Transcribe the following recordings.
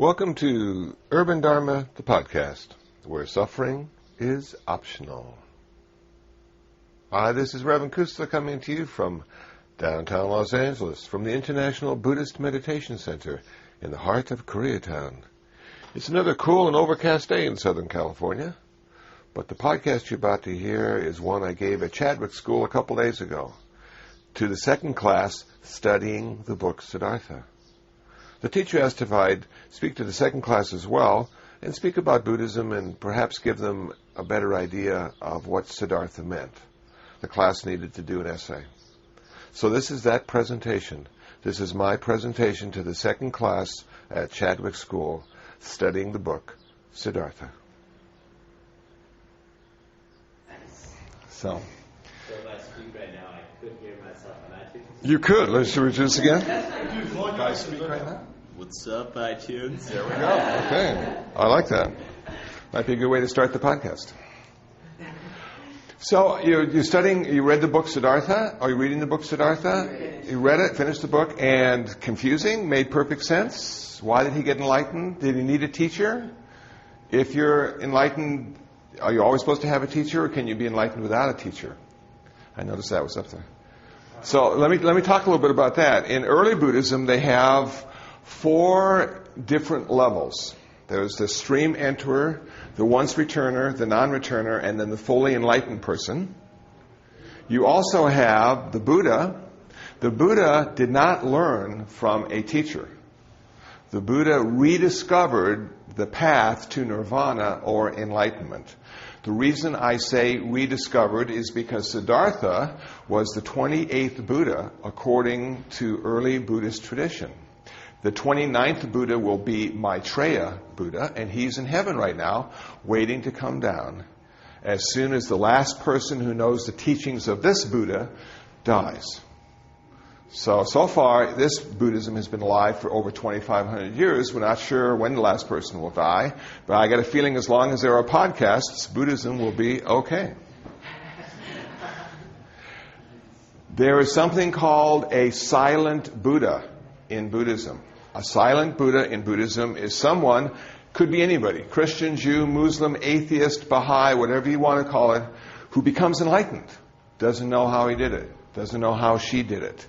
Welcome to Urban Dharma, the podcast, where suffering is optional. Hi, this is Reverend Kusla coming to you from downtown Los Angeles, from the International Buddhist Meditation Center in the heart of Koreatown. It's another cool and overcast day in Southern California, but the podcast you're about to hear is one I gave at Chadwick School a couple days ago to the second class studying the book Siddhartha. The teacher asked if I'd speak to the second class as well and speak about Buddhism and perhaps give them a better idea of what Siddhartha meant. The class needed to do an essay. So this is that presentation. This is my presentation to the second class at Chadwick School studying the book Siddhartha. So if I speak right now, I could hear myself on iTunes. You could. Should we do this again? Guys, speak right now. What's up, iTunes? There we go. Okay. I like that. Might be a good way to start the podcast. So you're studying, you read the book Siddhartha? Are you reading the book Siddhartha? You read it, finished the book, and confusing, made perfect sense. Why did he get enlightened? Did he need a teacher? If you're enlightened, are you always supposed to have a teacher, or can you be enlightened without a teacher? I noticed that was up there. So let me talk a little bit about that. In early Buddhism, they have 4 different levels. There's the stream enterer, the once returner, the non-returner, and then the fully enlightened person. You also have the Buddha. The Buddha did not learn from a teacher. The Buddha rediscovered the path to nirvana or enlightenment. The reason I say rediscovered is because Siddhartha was the 28th Buddha according to early Buddhist tradition. The 29th Buddha will be Maitreya Buddha, and he's in heaven right now, waiting to come down as soon as the last person who knows the teachings of this Buddha dies. So far, this Buddhism has been alive for over 2,500 years. We're not sure when the last person will die, but I got a feeling as long as there are podcasts, Buddhism will be okay. There is something called a silent Buddha in Buddhism. A silent Buddha in Buddhism is someone, could be anybody, Christian, Jew, Muslim, atheist, Baha'i, whatever you want to call it, who becomes enlightened. Doesn't know how he did it. Doesn't know how she did it.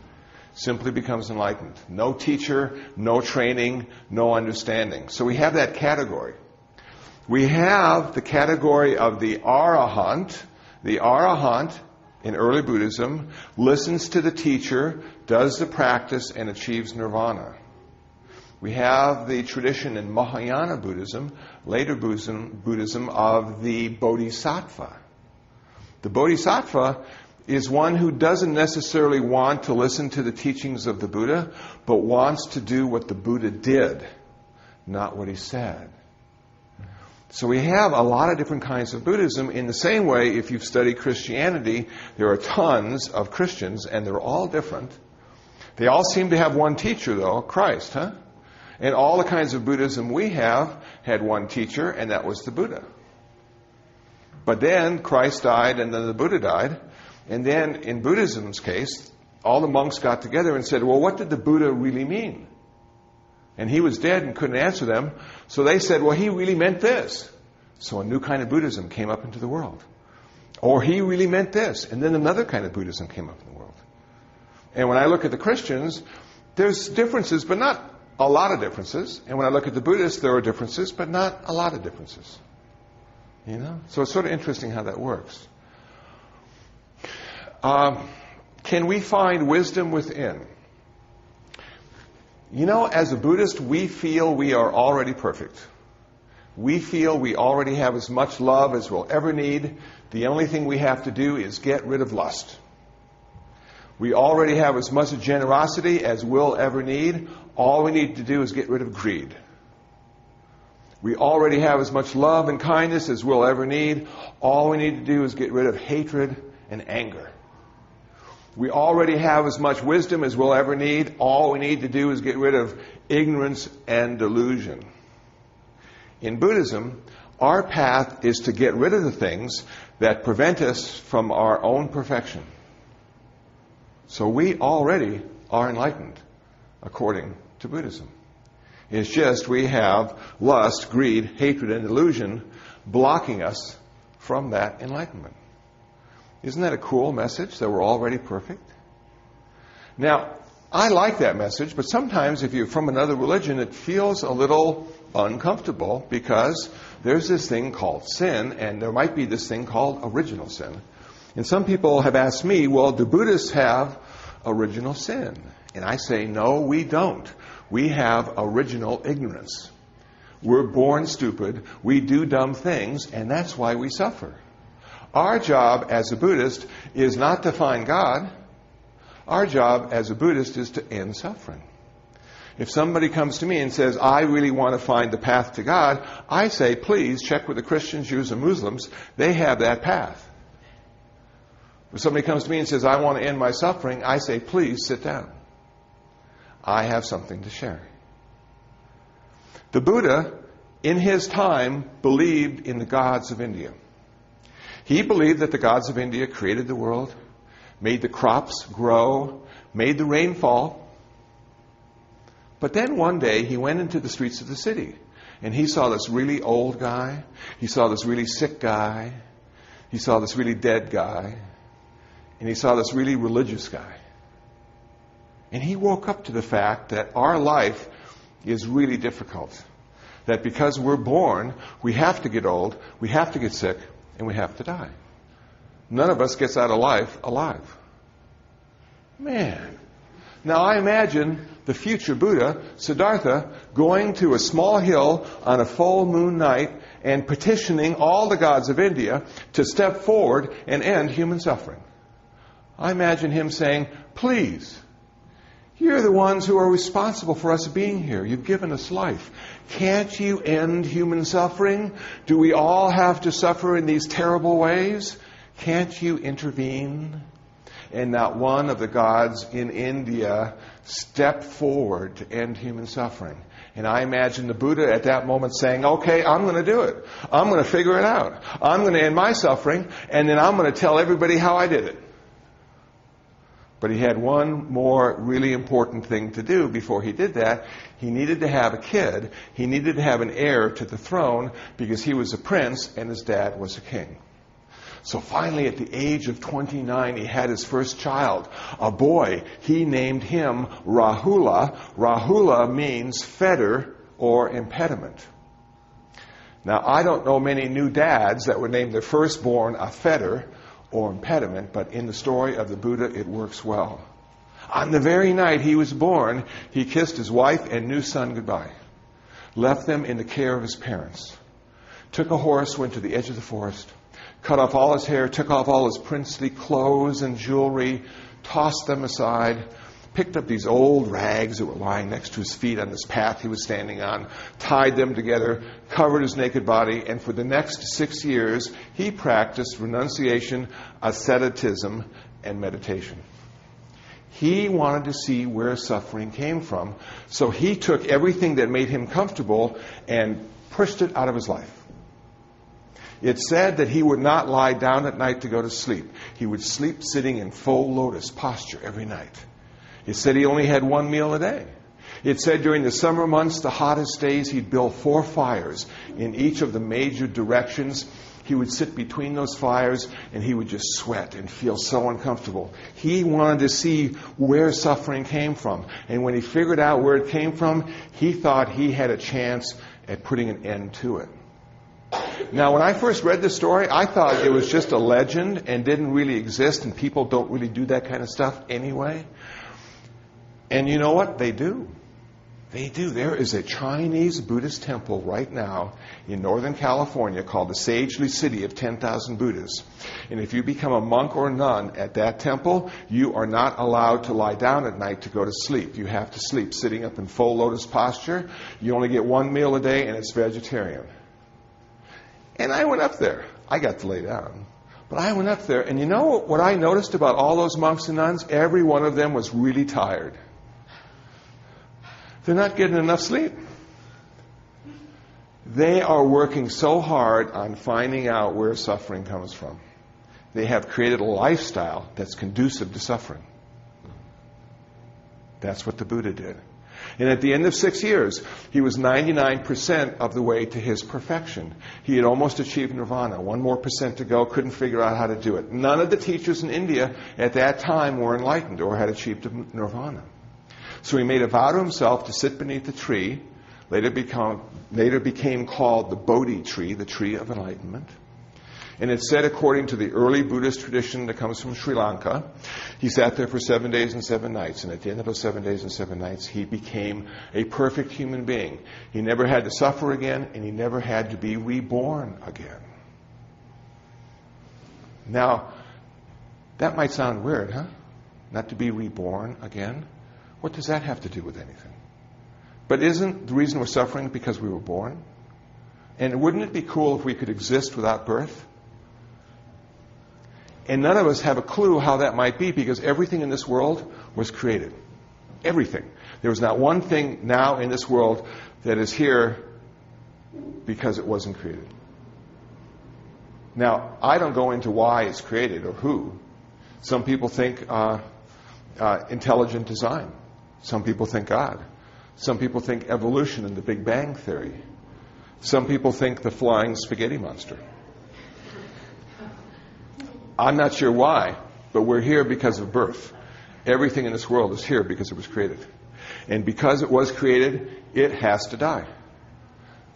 Simply becomes enlightened. No teacher, no training, no understanding. So we have that category. We have the category of the Arahant. The Arahant in early Buddhism listens to the teacher, does the practice, and achieves nirvana. We have the tradition in Mahayana Buddhism, later Buddhism of the Bodhisattva. The Bodhisattva is one who doesn't necessarily want to listen to the teachings of the Buddha, but wants to do what the Buddha did, not what he said. So we have a lot of different kinds of Buddhism. In the same way, if you've studied Christianity, there are tons of Christians, and they're all different. They all seem to have one teacher, though, Christ, huh? And all the kinds of Buddhism we have had one teacher, and that was the Buddha. But then Christ died, and then the Buddha died. And then in Buddhism's case, all the monks got together and said, well, what did the Buddha really mean? And he was dead and couldn't answer them. So they said, well, he really meant this. So a new kind of Buddhism came up into the world. Or he really meant this. And then another kind of Buddhism came up in the world. And when I look at the Christians, there's differences, but not a lot of differences. And when I look at the Buddhists, there are differences, but not a lot of differences. You know? So it's sort of interesting how that works. Can we find wisdom within? You know, as a Buddhist, we feel we are already perfect. We feel we already have as much love as we'll ever need. The only thing we have to do is get rid of lust. We already have as much generosity as we'll ever need. All we need to do is get rid of greed. We already have as much love and kindness as we'll ever need. All we need to do is get rid of hatred and anger. We already have as much wisdom as we'll ever need. All we need to do is get rid of ignorance and delusion. In Buddhism, our path is to get rid of the things that prevent us from our own perfection. So we already are enlightened, according to Buddhism. It's just we have lust, greed, hatred, and delusion blocking us from that enlightenment. Isn't that a cool message, that we're already perfect? Now, I like that message, but sometimes if you're from another religion, it feels a little uncomfortable because there's this thing called sin, and there might be this thing called original sin. And some people have asked me, well, do Buddhists have original sin? And I say, no, we don't. We have original ignorance. We're born stupid, we do dumb things, and that's why we suffer. Our job as a Buddhist is not to find God. Our job as a Buddhist is to end suffering. If somebody comes to me and says, I really want to find the path to God, I say, please check with the Christians, Jews, and Muslims. They have that path. If somebody comes to me and says, I want to end my suffering, I say, please sit down. I have something to share. The Buddha, in his time, believed in the gods of India. He believed that the gods of India created the world, made the crops grow, made the rain fall. But then one day he went into the streets of the city and he saw this really old guy, he saw this really sick guy, he saw this really dead guy, and he saw this really religious guy. And he woke up to the fact that our life is really difficult. That because we're born, we have to get old, we have to get sick, and we have to die. None of us gets out of life alive. Man. Now I imagine the future Buddha, Siddhartha, going to a small hill on a full moon night and petitioning all the gods of India to step forward and end human suffering. I imagine him saying, please, you're the ones who are responsible for us being here. You've given us life. Can't you end human suffering? Do we all have to suffer in these terrible ways? Can't you intervene? And not one of the gods in India stepped forward to end human suffering. And I imagine the Buddha at that moment saying, okay, I'm going to do it. I'm going to figure it out. I'm going to end my suffering, and then I'm going to tell everybody how I did it. But he had one more really important thing to do before he did that. He needed to have a kid. He needed to have an heir to the throne because he was a prince and his dad was a king. So finally, at the age of 29, he had his first child, a boy. He named him Rahula. Rahula means fetter or impediment. Now, I don't know many new dads that would name their firstborn a fetter or impediment, but in the story of the Buddha, it works well. On the very night he was born, he kissed his wife and new son goodbye, left them in the care of his parents, took a horse, went to the edge of the forest, cut off all his hair, took off all his princely clothes and jewelry, tossed them aside, picked up these old rags that were lying next to his feet on this path he was standing on, tied them together, covered his naked body, and for the next 6 years, he practiced renunciation, asceticism, and meditation. He wanted to see where suffering came from, so he took everything that made him comfortable and pushed it out of his life. It said that he would not lie down at night to go to sleep. He would sleep sitting in full lotus posture every night. It said he only had one meal a day. It said during the summer months, the hottest days, he'd build 4 fires in each of the major directions. He would sit between those fires and he would just sweat and feel so uncomfortable. He wanted to see where suffering came from. And when he figured out where it came from, he thought he had a chance at putting an end to it. Now, when I first read this story, I thought it was just a legend and didn't really exist, and people don't really do that kind of stuff anyway. And you know what? They do. They do. There is a Chinese Buddhist temple right now in Northern California called the Sagely City of 10,000 Buddhas. And if you become a monk or nun at that temple, you are not allowed to lie down at night to go to sleep. You have to sleep sitting up in full lotus posture. You only get one meal a day, and it's vegetarian. And I went up there. I got to lay down. But I went up there, and you know what I noticed about all those monks and nuns? Every one of them was really tired. They're not getting enough sleep. They are working so hard on finding out where suffering comes from. They have created a lifestyle that's conducive to suffering. That's what the Buddha did. And at the end of 6 years, he was 99% of the way to his perfection. He had almost achieved nirvana. 1% to go, couldn't figure out how to do it. None of the teachers in India at that time were enlightened or had achieved nirvana. So he made a vow to himself to sit beneath the tree, later became called the Bodhi tree, the tree of enlightenment. And it's said, according to the early Buddhist tradition that comes from Sri Lanka, he sat there for 7 days and 7 nights. And at the end of those 7 days and 7 nights, he became a perfect human being. He never had to suffer again, and he never had to be reborn again. Now, that might sound weird, huh? Not to be reborn again. What does that have to do with anything? But isn't the reason we're suffering because we were born? And wouldn't it be cool if we could exist without birth? And none of us have a clue how that might be, because everything in this world was created. Everything. There was not one thing now in this world that is here because it wasn't created. Now, I don't go into why it's created or who. Some people think intelligent design. Some people think God. Some people think evolution and the Big Bang Theory. Some people think the flying spaghetti monster. I'm not sure why, but we're here because of birth. Everything in this world is here because it was created. And because it was created, it has to die.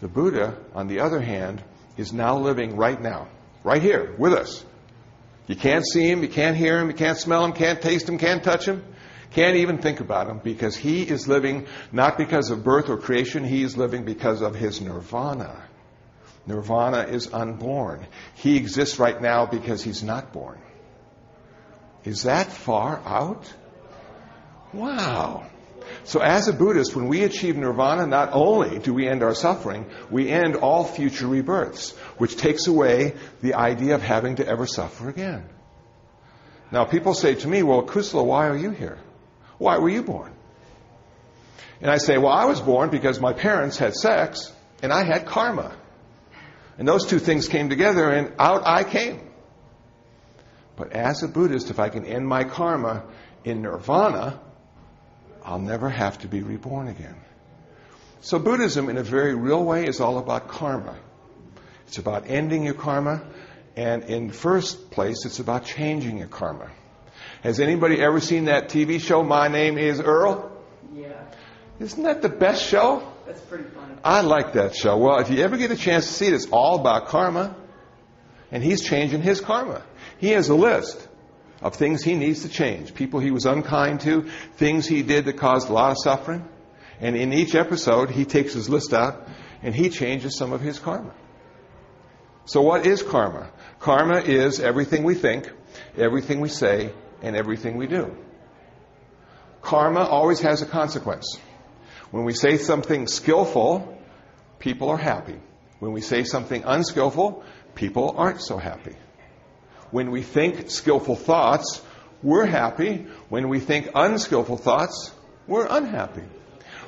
The Buddha, on the other hand, is now living right now, right here, with us. You can't see him, you can't hear him, you can't smell him, can't taste him, can't touch him, can't even think about him, because he is living not because of birth or creation, he is living because of his nirvana. Nirvana is unborn. He exists right now because he's not born. Is that far out? Wow. So as a Buddhist, when we achieve nirvana, not only do we end our suffering, we end all future rebirths, which takes away the idea of having to ever suffer again. Now, people say to me, well, Kusala, why are you here? Why were you born? And I say, well, I was born because my parents had sex and I had karma. And those two things came together and out I came. But as a Buddhist, if I can end my karma in nirvana, I'll never have to be reborn again. So Buddhism, in a very real way, is all about karma. It's about ending your karma. And in the first place, it's about changing your karma. Has anybody ever seen that TV show, My Name is Earl? Yeah. Isn't that the best show? That's pretty funny. I like that show. Well, if you ever get a chance to see it, it's all about karma. And he's changing his karma. He has a list of things he needs to change. People he was unkind to, things he did that caused a lot of suffering. And in each episode, he takes his list out and he changes some of his karma. So what is karma? Karma is everything we think, everything we say, and everything we do. Karma always has a consequence. When we say something skillful, people are happy. When we say something unskillful, people aren't so happy. When we think skillful thoughts, we're happy. When we think unskillful thoughts, we're unhappy.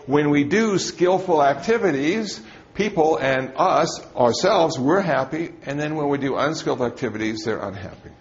When we do skillful activities, people and us, ourselves, we're happy. And then when we do unskillful activities, they're unhappy.